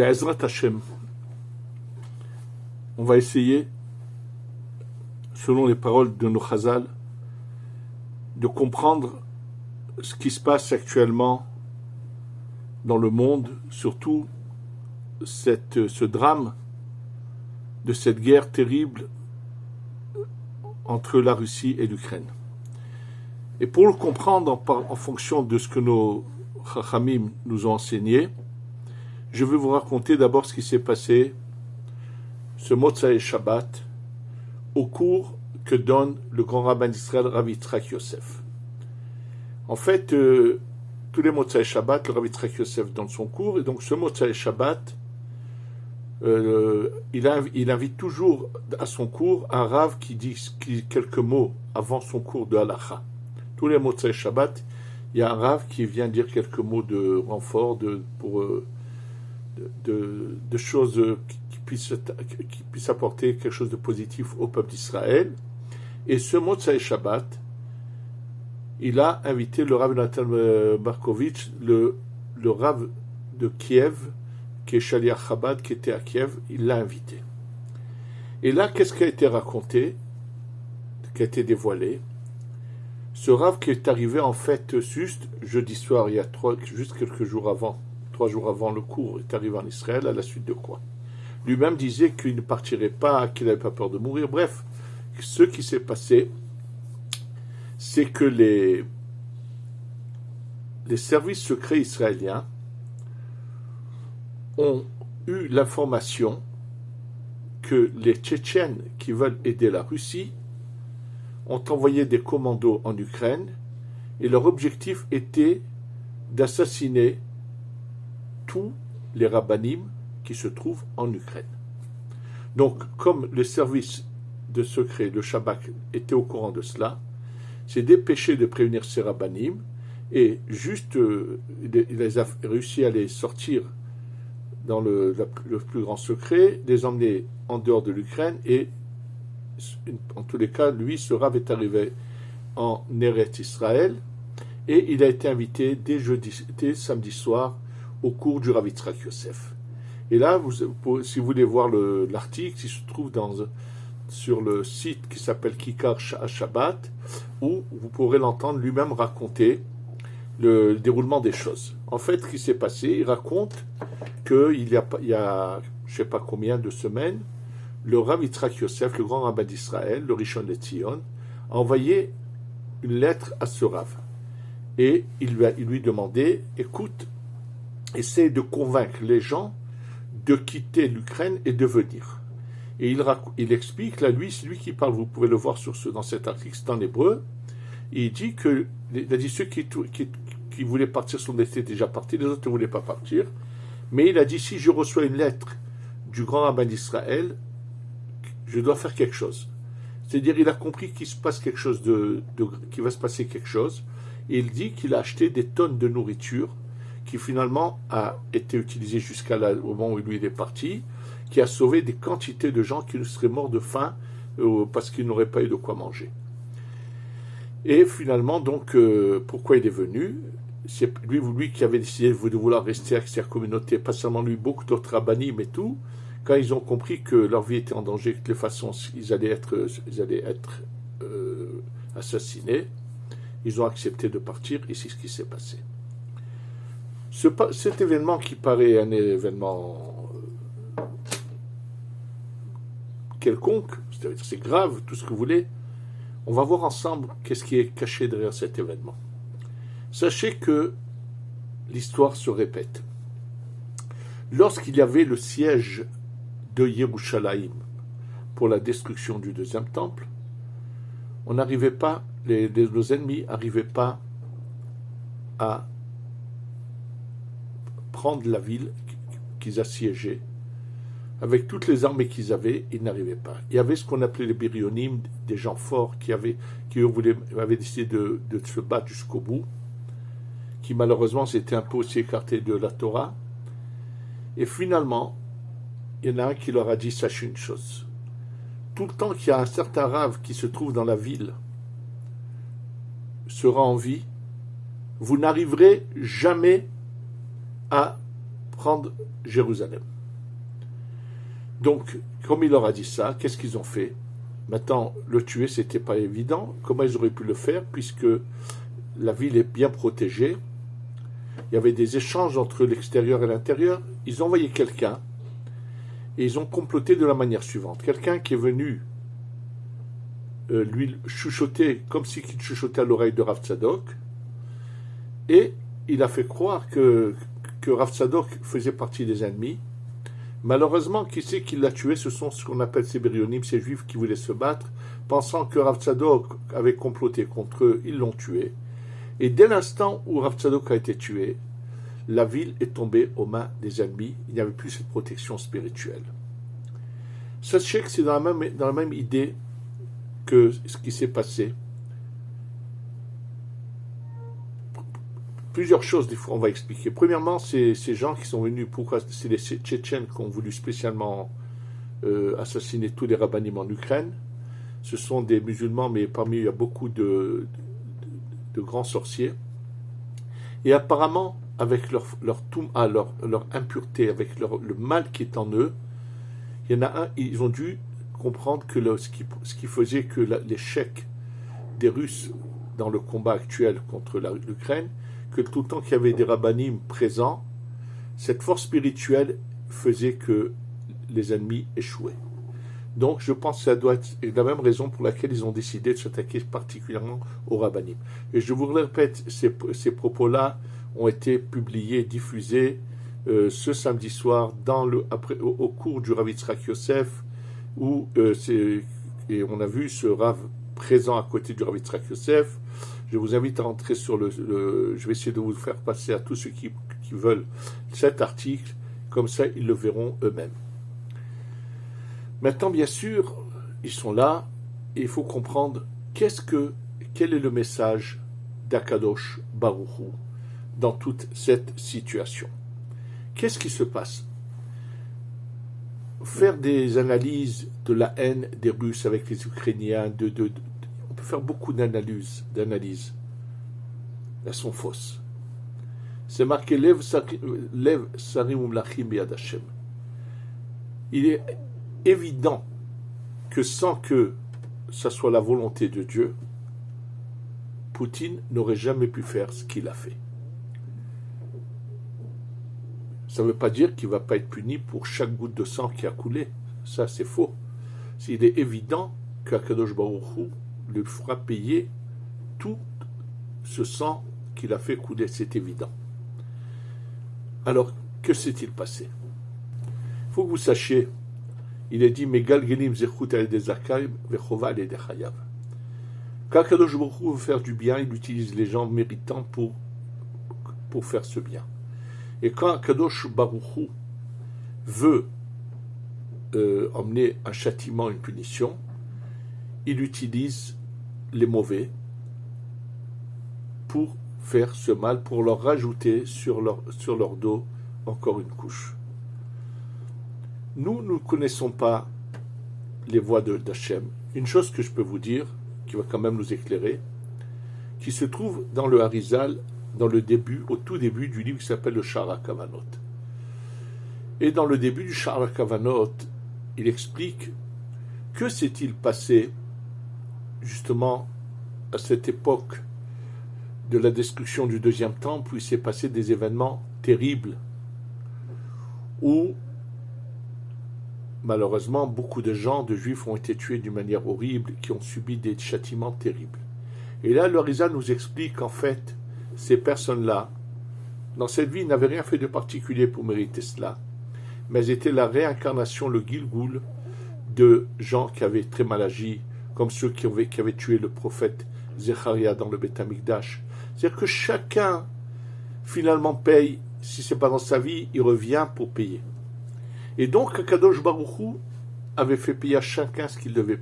Be'ezrat Hashem, on va essayer, selon les paroles de nos Chazal, de comprendre ce qui se passe actuellement dans le monde, surtout ce drame de cette guerre terrible entre la Russie et l'Ukraine. Et pour le comprendre en fonction de ce que nos Chachamim nous ont enseigné, je vais vous raconter d'abord ce qui s'est passé ce Motzai Shabbat au cours que donne le grand rabbin d'Israël, Rabbi Yitzhak Yosef. En fait, tous les Motzai Shabbat, le Rabbi Yitzhak Yosef donne son cours, et donc ce Motzai Shabbat, il invite toujours à son cours un Rav qui dit quelques mots avant son cours de Halacha. Tous les Motzai Shabbat, il y a un Rav qui vient dire quelques mots de renfort, de choses qui puissent apporter quelque chose de positif au peuple d'Israël. Et ce Motzai Shabbat, il a invité le Rav Nathan Markovitch, le Rav de Kiev, qui est Shaliach Chabad, qui était à Kiev, il l'a invité. Et là, qu'est-ce qui a été raconté, qui a été dévoilé? Ce Rav qui est arrivé en fait juste jeudi soir, il y a juste quelques jours avant, 3 jours avant le cours, est arrivé en Israël, à la suite de quoi? Lui-même disait qu'il ne partirait pas, qu'il n'avait pas peur de mourir. Bref, ce qui s'est passé, c'est que les services secrets israéliens ont eu l'information que les Tchétchènes qui veulent aider la Russie ont envoyé des commandos en Ukraine et leur objectif était d'assassiner tous les rabbanim qui se trouvent en Ukraine. Donc, comme le service de secret, le Shabak, était au courant de cela, s'est dépêché de prévenir ces rabbanim et juste, il a réussi à les sortir dans le plus grand secret, les emmener en dehors de l'Ukraine et en tous les cas, lui, ce Rav est arrivé en Eretz Israël et il a été invité dès samedi soir au cours du Rav Yitzhak Yosef. Et là, si vous voulez voir l'article, il se trouve sur le site qui s'appelle Kikar Shabbat, où vous pourrez l'entendre lui-même raconter le déroulement des choses. En fait, ce qui s'est passé, il raconte qu'il y a je ne sais pas combien de semaines, le Rav Yitzhak Yosef, le grand rabbin d'Israël, le Rishon LeZion, a envoyé une lettre à ce Rav. Et il lui demandait, écoute, essaie de convaincre les gens de quitter l'Ukraine et de venir. Et il explique, là, c'est lui qui parle, vous pouvez le voir dans cet article, c'est en hébreu, et il dit ceux qui voulaient partir sont déjà partis, les autres ne voulaient pas partir, mais il a dit, si je reçois une lettre du grand rabbin d'Israël, je dois faire quelque chose. C'est-à-dire, il a compris qu'il se passe quelque chose qu'il va se passer quelque chose, et il dit qu'il a acheté des tonnes de nourriture qui finalement a été utilisée au moment où lui il est parti, qui a sauvé des quantités de gens qui seraient morts de faim parce qu'ils n'auraient pas eu de quoi manger. Et finalement, donc, pourquoi il est venu? C'est lui qui avait décidé de vouloir rester avec sa communauté, pas seulement lui, beaucoup d'autres rabbanim et tout. Quand ils ont compris que leur vie était en danger, que de toute façon ils allaient être assassinés, ils ont accepté de partir et c'est ce qui s'est passé. Cet événement qui paraît un événement quelconque, c'est-à-dire c'est grave, tout ce que vous voulez, on va voir ensemble qu'est-ce qui est caché derrière cet événement. Sachez que l'histoire se répète. Lorsqu'il y avait le siège de Yerushalayim pour la destruction du deuxième temple, on n'arrivait pas, nos ennemis n'arrivaient pas à prendre la ville qu'ils assiégeaient. Avec toutes les armées qu'ils avaient, ils n'arrivaient pas. Il y avait ce qu'on appelait les birionim, des gens forts qui avaient décidé de se battre jusqu'au bout, qui malheureusement s'étaient un peu aussi écartés de la Torah. Et finalement, il y en a un qui leur a dit, sachez une chose, tout le temps qu'il y a un certain Rav qui se trouve dans la ville sera en vie, vous n'arriverez jamais à prendre Jérusalem. Donc, comme il leur a dit ça, qu'est-ce qu'ils ont fait? Maintenant, le tuer, c'était pas évident. Comment ils auraient pu le faire, puisque la ville est bien protégée? Il y avait des échanges entre l'extérieur et l'intérieur. Ils ont envoyé quelqu'un, et ils ont comploté de la manière suivante. Quelqu'un qui est venu lui chuchoter, comme s'il chuchotait à l'oreille de Rav Tzadok, et il a fait croire que Rav Tzadok faisait partie des ennemis. Malheureusement, qui c'est qui l'a tué? Ce sont ce qu'on appelle ces Birionim, ces juifs qui voulaient se battre, pensant que Rav Tzadok avait comploté contre eux, ils l'ont tué. Et dès l'instant où Rav Tzadok a été tué, la ville est tombée aux mains des ennemis, il n'y avait plus cette protection spirituelle. Sachez que c'est dans la même idée que ce qui s'est passé. Plusieurs choses, des fois, on va expliquer. Premièrement, ces gens qui sont venus, pourquoi c'est les Tchétchènes qui ont voulu spécialement assassiner tous les rabbinim en Ukraine. Ce sont des musulmans, mais parmi eux, il y a beaucoup de grands sorciers. Et apparemment, avec leur impureté, avec le mal qui est en eux, il y en a un, ils ont dû comprendre que ce qui faisait que l'échec des Russes dans le combat actuel contre l'Ukraine, que tout le temps qu'il y avait des rabbinim présents, cette force spirituelle faisait que les ennemis échouaient. Donc je pense que ça doit être la même raison pour laquelle ils ont décidé de s'attaquer particulièrement aux rabbinim. Et je vous le répète, ces propos-là ont été publiés, diffusés ce samedi soir au cours du Rav Yitzhak Yosef, où et on a vu ce Rav présent à côté du Rav Yitzhak Yosef. Je vous invite à entrer sur je vais essayer de vous faire passer à tous ceux qui veulent cet article, comme ça ils le verront eux-mêmes. Maintenant, bien sûr, ils sont là, et il faut comprendre quel est le message d'Akadosh Baruch Hu dans toute cette situation. Qu'est-ce qui se passe? Faire des analyses de la haine des Russes avec les Ukrainiens, on peut faire beaucoup d'analyses. Elles sont fausses. C'est marqué Lev Sarim Umlachim Beyad Hashem. Il est évident que sans que ça soit la volonté de Dieu, Poutine n'aurait jamais pu faire ce qu'il a fait. Ça ne veut pas dire qu'il ne va pas être puni pour chaque goutte de sang qui a coulé. Ça, c'est faux. Il est évident qu'Akadosh Baruch Hu lui fera payer tout ce sang qu'il a fait couler. C'est évident. Alors, que s'est-il passé? Il faut que vous sachiez, il est dit, Megalgelim zechut al dezakaim vechova al dechayav. Quand Akadosh Baruch Hu veut faire du bien, il utilise les gens méritants pour faire ce bien. Et quand Akadosh Baruch Hu veut emmener un châtiment, une punition, il utilise les mauvais pour faire ce mal, pour leur rajouter sur leur dos encore une couche. Nous ne connaissons pas les voies d'Hachem. Une chose que je peux vous dire, qui va quand même nous éclairer, qui se trouve dans le Harizal, au tout début du livre qui s'appelle le Sha'ar HaKavanot. Et dans le début du Sha'ar HaKavanot, il explique que s'est-il passé justement à cette époque de la destruction du deuxième temple, où il s'est passé des événements terribles, où malheureusement beaucoup de juifs ont été tués d'une manière horrible, qui ont subi des châtiments terribles. Et là, le Harizal nous explique qu'en fait, ces personnes-là, dans cette vie, n'avaient rien fait de particulier pour mériter cela, mais elles étaient la réincarnation, le Gilgoul, de gens qui avaient très mal agi, comme ceux qui avaient tué le prophète Zecharia dans le Beth Amikdash. C'est-à-dire que chacun, finalement, paye. Si ce n'est pas dans sa vie, il revient pour payer. Et donc, Akadosh Baruch Hu avait fait payer à chacun ce qu'il devait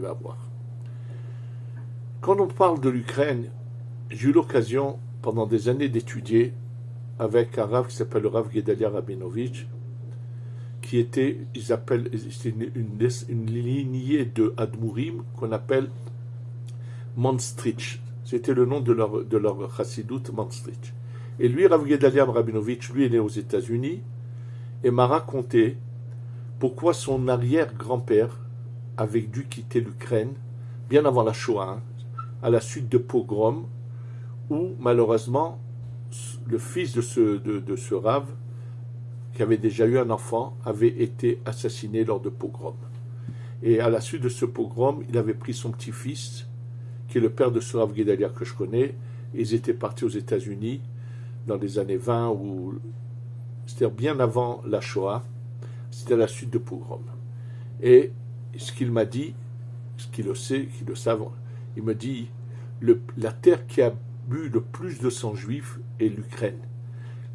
avoir. Quand on parle de l'Ukraine, j'ai eu l'occasion, pendant des années, d'étudier avec un rav qui s'appelle le Rav Gedalia Rabinovitch, qui était, c'est une lignée de Admurim qu'on appelle Monstrich. C'était le nom de leur chassidoute, Monstrich. Et lui, Rav Gedalia Rabinovitch, lui est né aux États-Unis et m'a raconté pourquoi son arrière-grand-père avait dû quitter l'Ukraine bien avant la Shoah, hein, à la suite de pogroms, où malheureusement le fils de ce rave, qui avait déjà eu un enfant, avait été assassiné lors de pogroms. Et à la suite de ce pogrom, il avait pris son petit-fils, qui est le père de ce Rav Gedalia que je connais, et ils étaient partis aux États-Unis dans les années 20, où c'était bien avant la Shoah, c'était à la suite de pogroms. Et ce qu'il m'a dit, ce qu'il le sait, qu'il le savent, il me dit, la terre qui a bu le plus de sang juif est l'Ukraine.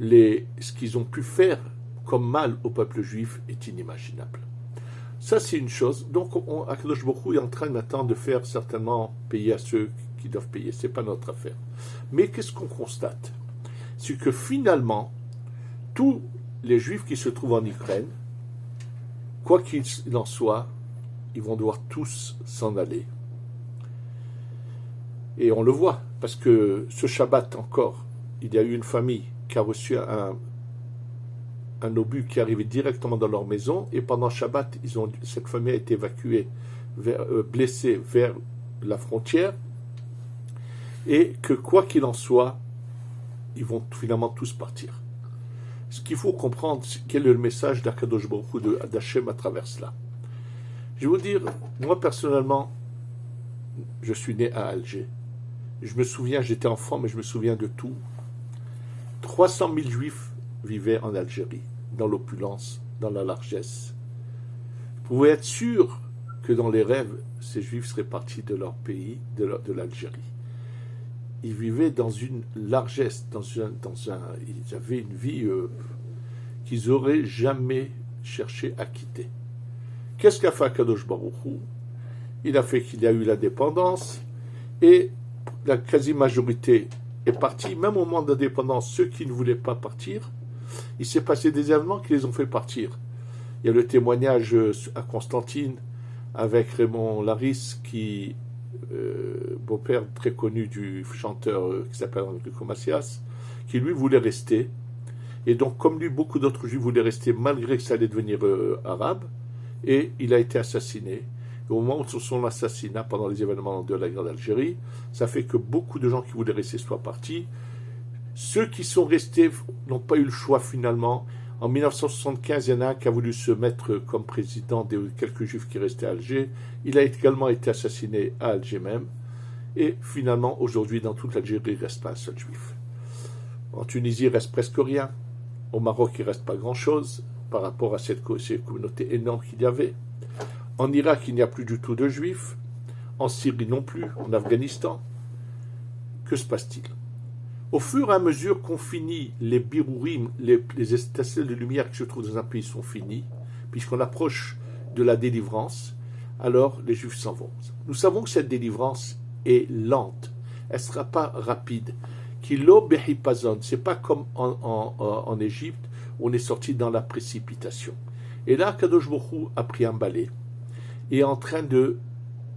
Ce qu'ils ont pu faire comme mal au peuple juif est inimaginable. Ça, c'est une chose. Donc, Akadosh Baruch Hu est en train maintenant de faire certainement payer à ceux qui doivent payer. Ce n'est pas notre affaire. Mais qu'est-ce qu'on constate? C'est que finalement, tous les juifs qui se trouvent en Ukraine, quoi qu'il en soit, ils vont devoir tous s'en aller. Et on le voit, parce que ce Shabbat encore, il y a eu une famille qui a reçu un obus qui arrivait directement dans leur maison, et pendant Shabbat, cette famille a été évacuée, blessée vers la frontière, et que quoi qu'il en soit, ils vont finalement tous partir. Ce qu'il faut comprendre, c'est quel est le message d'Akadosh Baruch Hu, d'Hachem à travers cela. Je vais vous dire, moi personnellement, je suis né à Alger. Je me souviens, j'étais enfant, mais je me souviens de tout. 300 000 juifs vivaient en Algérie, dans l'opulence, dans la largesse. Vous pouvez être sûr que dans les rêves, ces juifs seraient partis de leur pays, de l'Algérie. Ils vivaient dans une largesse, ils avaient une vie qu'ils n'auraient jamais cherché à quitter. Qu'est-ce qu'a fait Akadosh Baruch Hu? Il a fait qu'il y a eu la dépendance, et la quasi-majorité est partie, même au moment de l'indépendance, ceux qui ne voulaient pas partir, il s'est passé des événements qui les ont fait partir. Il y a le témoignage à Constantine avec Raymond Laris, qui beau-père très connu du chanteur qui s'appelle Enrico Macias, qui lui voulait rester. Et donc, comme lui, beaucoup d'autres juifs voulaient rester malgré que ça allait devenir arabe, et il a été assassiné. Et au moment de son assassinat, pendant les événements de la guerre d'Algérie, ça fait que beaucoup de gens qui voulaient rester soient partis. Ceux qui sont restés n'ont pas eu le choix finalement. En 1975, il y en a un qui a voulu se mettre comme président des quelques juifs qui restaient à Alger. Il a également été assassiné à Alger même. Et finalement, aujourd'hui, dans toute l'Algérie, il ne reste pas un seul juif. En Tunisie, il ne reste presque rien. Au Maroc, il ne reste pas grand-chose par rapport à ces communautés énormes qu'il y avait. En Irak, il n'y a plus du tout de juifs. En Syrie non plus. En Afghanistan. Que se passe-t-il? Au fur et à mesure qu'on finit les birourim, les étincelles de lumière qui se trouvent dans un pays sont finis, puisqu'on approche de la délivrance, alors les Juifs s'en vont. Nous savons que cette délivrance est lente, elle ne sera pas rapide. Kilo behipazon, c'est pas comme en Égypte, où on est sorti dans la précipitation. Et là, Kadosh Baruch Hu a pris un balai et est en train de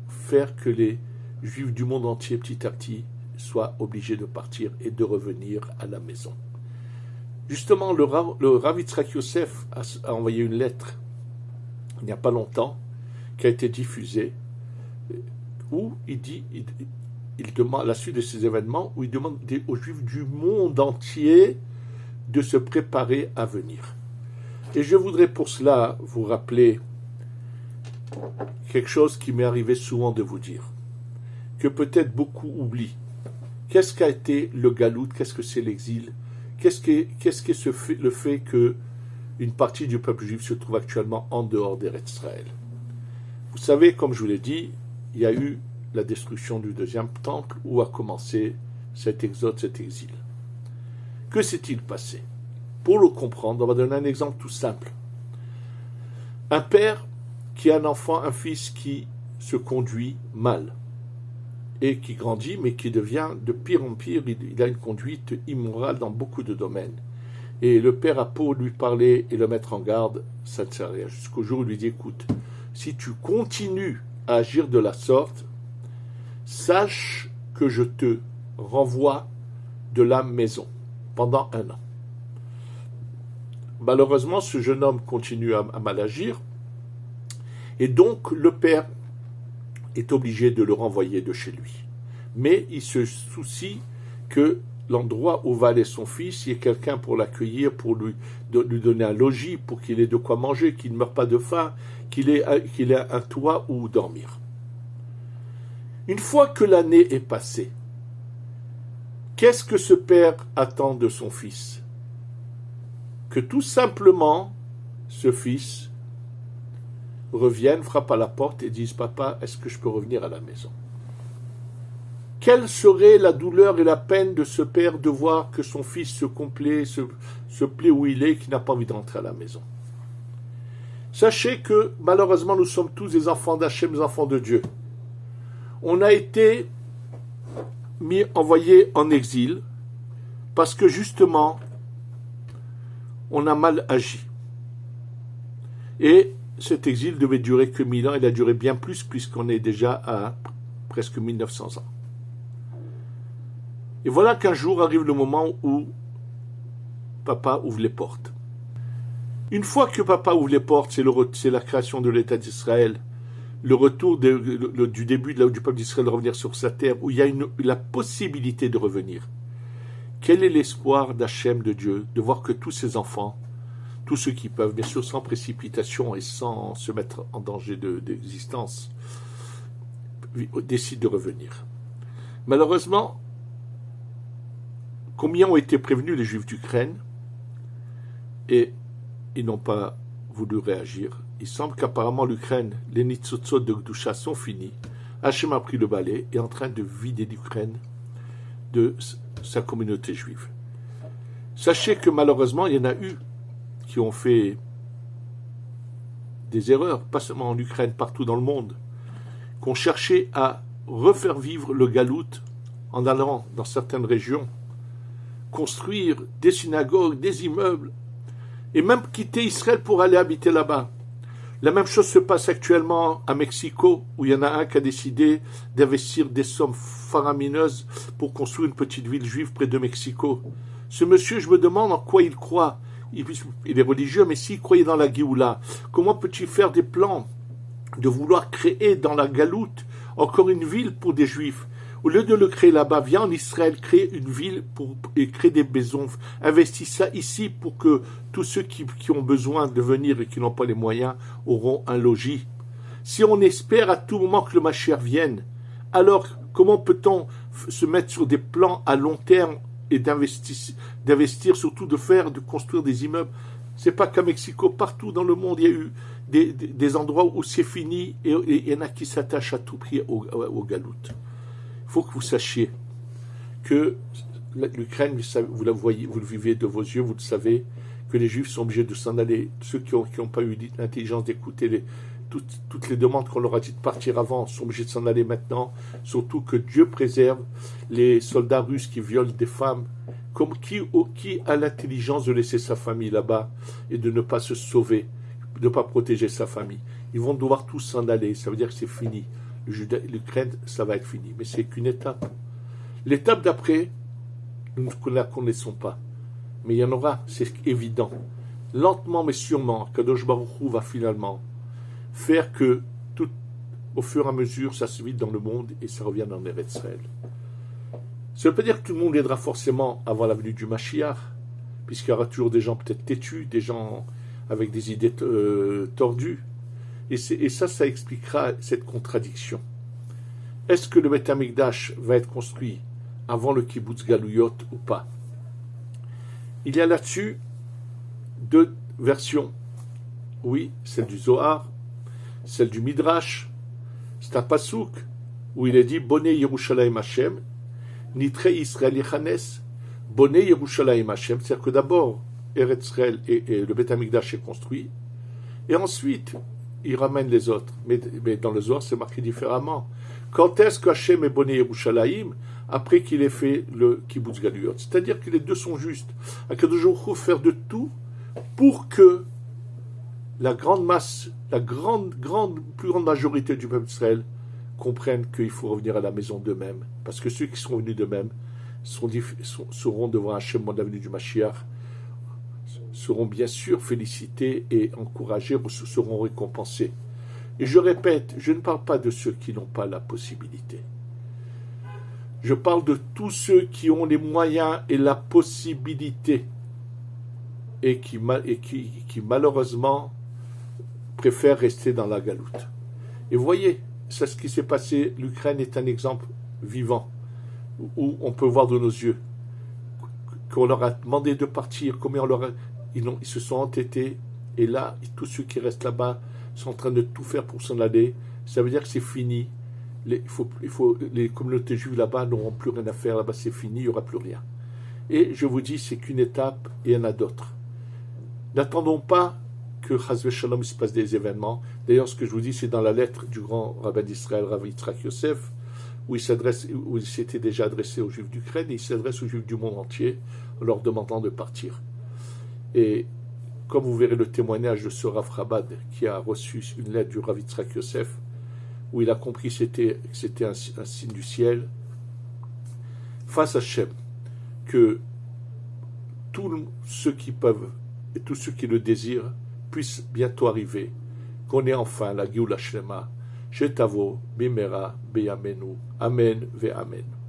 faire que les Juifs du monde entier, petit à petit, soient obligés de partir et de revenir à la maison. Justement, le Rav Yitzhak Yosef a envoyé une lettre, il n'y a pas longtemps, qui a été diffusée, où il demande, à la suite de ces événements, où il demande aux Juifs du monde entier de se préparer à venir. Et je voudrais pour cela vous rappeler quelque chose qui m'est arrivé souvent de vous dire, que peut-être beaucoup oublient. Qu'est-ce qu'a été le galout? Qu'est-ce que c'est l'exil? Qu'est-ce que le fait que une partie du peuple juif se trouve actuellement en dehors d'Eretz Israël? Vous savez, comme je vous l'ai dit, il y a eu la destruction du deuxième temple où a commencé cet exode, cet exil. Que s'est-il passé? Pour le comprendre, on va donner un exemple tout simple. Un père qui a un enfant, un fils qui se conduit mal, et qui grandit, mais qui devient de pire en pire, il a une conduite immorale dans beaucoup de domaines. Et le père a beau lui parler et le mettre en garde, ça ne sert à rien. Jusqu'au jour où il lui dit, écoute, si tu continues à agir de la sorte, sache que je te renvoie de la maison pendant 1 an. Malheureusement, ce jeune homme continue à mal agir, Et donc, le père est obligé de le renvoyer de chez lui. Mais il se soucie que l'endroit où va aller son fils, il y ait quelqu'un pour l'accueillir, pour lui donner un logis, pour qu'il ait de quoi manger, qu'il ne meure pas de faim, qu'il ait un toit où dormir. Une fois que l'année est passée, qu'est-ce que ce père attend de son fils? Que tout simplement, ce fils revienne, frappe à la porte et dise « Papa, est-ce que je peux revenir à la maison ?» Quelle serait la douleur et la peine de ce père de voir que son fils se plaît où il est, qui n'a pas envie d'entrer à la maison? Sachez que malheureusement nous sommes tous des enfants d'Hachem, des enfants de Dieu. On a été envoyés en exil parce que justement on a mal agi. Et cet exil devait durer que 1000 ans, il a duré bien plus puisqu'on est déjà à presque 1900 ans. Et voilà qu'un jour arrive le moment où papa ouvre les portes. Une fois que papa ouvre les portes, c'est la création de l'État d'Israël, le retour du début du peuple d'Israël de revenir sur sa terre, où il y a la possibilité de revenir. Quel est l'espoir d'Hachem, de Dieu, de voir que tous ses enfants, tous ceux qui peuvent, bien sûr sans précipitation et sans se mettre en danger d'existence, décident de revenir. Malheureusement, combien ont été prévenus les Juifs d'Ukraine et ils n'ont pas voulu réagir. Il semble qu'apparemment l'Ukraine, les nitzotzot de Gdusha sont finis. Hachem a pris le balai et est en train de vider l'Ukraine de sa communauté juive. Sachez que malheureusement, il y en a eu qui ont fait des erreurs, pas seulement en Ukraine, partout dans le monde, qui ont cherché à refaire vivre le galout en allant dans certaines régions, construire des synagogues, des immeubles, et même quitter Israël pour aller habiter là-bas. La même chose se passe actuellement à Mexico, où il y en a un qui a décidé d'investir des sommes faramineuses pour construire une petite ville juive près de Mexico. Ce monsieur, je me demande en quoi il croit. Il est religieux, mais s'il croyait dans la Géoula, comment peut-il faire des plans de vouloir créer dans la galoute encore une ville pour des juifs? Au lieu de le créer là-bas, viens en Israël, crée une ville et crée des maisons. Investis ça ici pour que tous ceux qui ont besoin de venir et qui n'ont pas les moyens auront un logis. Si on espère à tout moment que le Mashiach vienne, alors comment peut-on se mettre sur des plans à long terme et d'investir, surtout de construire des immeubles? C'est pas qu'à Mexico, partout dans le monde, il y a eu des endroits où c'est fini et il y en a qui s'attachent à tout prix au galoute. Il faut que vous sachiez que l'Ukraine, vous la voyez, vous le vivez de vos yeux, vous le savez, que les Juifs sont obligés de s'en aller. Ceux qui n'ont pas eu l'intelligence d'écouter toutes les demandes qu'on leur a dit de partir avant sont obligés de s'en aller maintenant. Surtout que Dieu préserve les soldats russes qui violent des femmes. Qui a l'intelligence de laisser sa famille là-bas et de ne pas se sauver, de ne pas protéger sa famille? Ils vont devoir tous s'en aller. Ça veut dire que c'est fini. L'Ukraine, ça va être fini. Mais c'est qu'une étape. L'étape d'après, nous ne la connaissons pas. Mais il y en aura, c'est évident. Lentement mais sûrement, Kadosh Baruch Hu va finalement faire que, au fur et à mesure, ça se vide dans le monde et ça revient dans Eretz Israël. Ça ne veut pas dire que tout le monde aidera forcément avant la venue du Mashiach, puisqu'il y aura toujours des gens peut-être têtus, des gens avec des idées tordues. Et ça expliquera cette contradiction. Est-ce que le Beth Amikdash va être construit avant le Kibbutz Galouyot ou pas? Il y a là-dessus deux versions. Oui, celle du Zohar, celle du Midrash. C'est un pasouk où il est dit « Bonne Yerushalayim Hashem » Nitre Israël Yechanes, Bonne Yerushalayim Hashem, c'est-à-dire que d'abord, Eretz Israël et le Beth Amikdash est construit, et ensuite, il ramène les autres. Mais dans le Zohar, c'est marqué différemment. Quand est-ce que Hashem est Bonne Yerushalayim? Après qu'il ait fait le Kibbutz Galuyot. C'est-à-dire que les deux sont justes. Akadosh Baruch Hu faire de tout pour que la grande masse, la plus grande majorité du peuple d'Israël comprennent qu'il faut revenir à la maison d'eux-mêmes. Parce que ceux qui sont venus d'eux-mêmes seront devant Hachem, la venue du Mashiach, seront bien sûr félicités et encouragés, seront récompensés. Et je répète, je ne parle pas de ceux qui n'ont pas la possibilité. Je parle de tous ceux qui ont les moyens et la possibilité et qui malheureusement préfèrent rester dans la galoute. Et vous voyez, c'est ce qui s'est passé. L'Ukraine est un exemple vivant où on peut voir de nos yeux qu'on leur a demandé de partir, combien ils se sont entêtés, et là, tous ceux qui restent là-bas sont en train de tout faire pour s'en aller. Ça veut dire que c'est fini. Les communautés juives là-bas n'auront plus rien à faire, là-bas c'est fini, il n'y aura plus rien. Et je vous dis, c'est qu'une étape et il y en a d'autres. N'attendons pas que Chas v'Shalom il se passe des événements. D'ailleurs, ce que je vous dis, c'est dans la lettre du grand rabbin d'Israël, Rav Yitzhak Yosef, où il s'était déjà adressé aux Juifs d'Ukraine, et il s'adresse aux Juifs du monde entier en leur demandant de partir. Et comme vous verrez le témoignage de ce Rav Chabad qui a reçu une lettre du Rav Yitzhak Yosef, où il a compris que c'était un signe du ciel, face à Hachem, que tous ceux qui peuvent et tous ceux qui le désirent puissent bientôt arriver, qu'on ait enfin la Géoula Shlema, Shetavo, Bimera, Beyamenu, Amen, Ve Amen.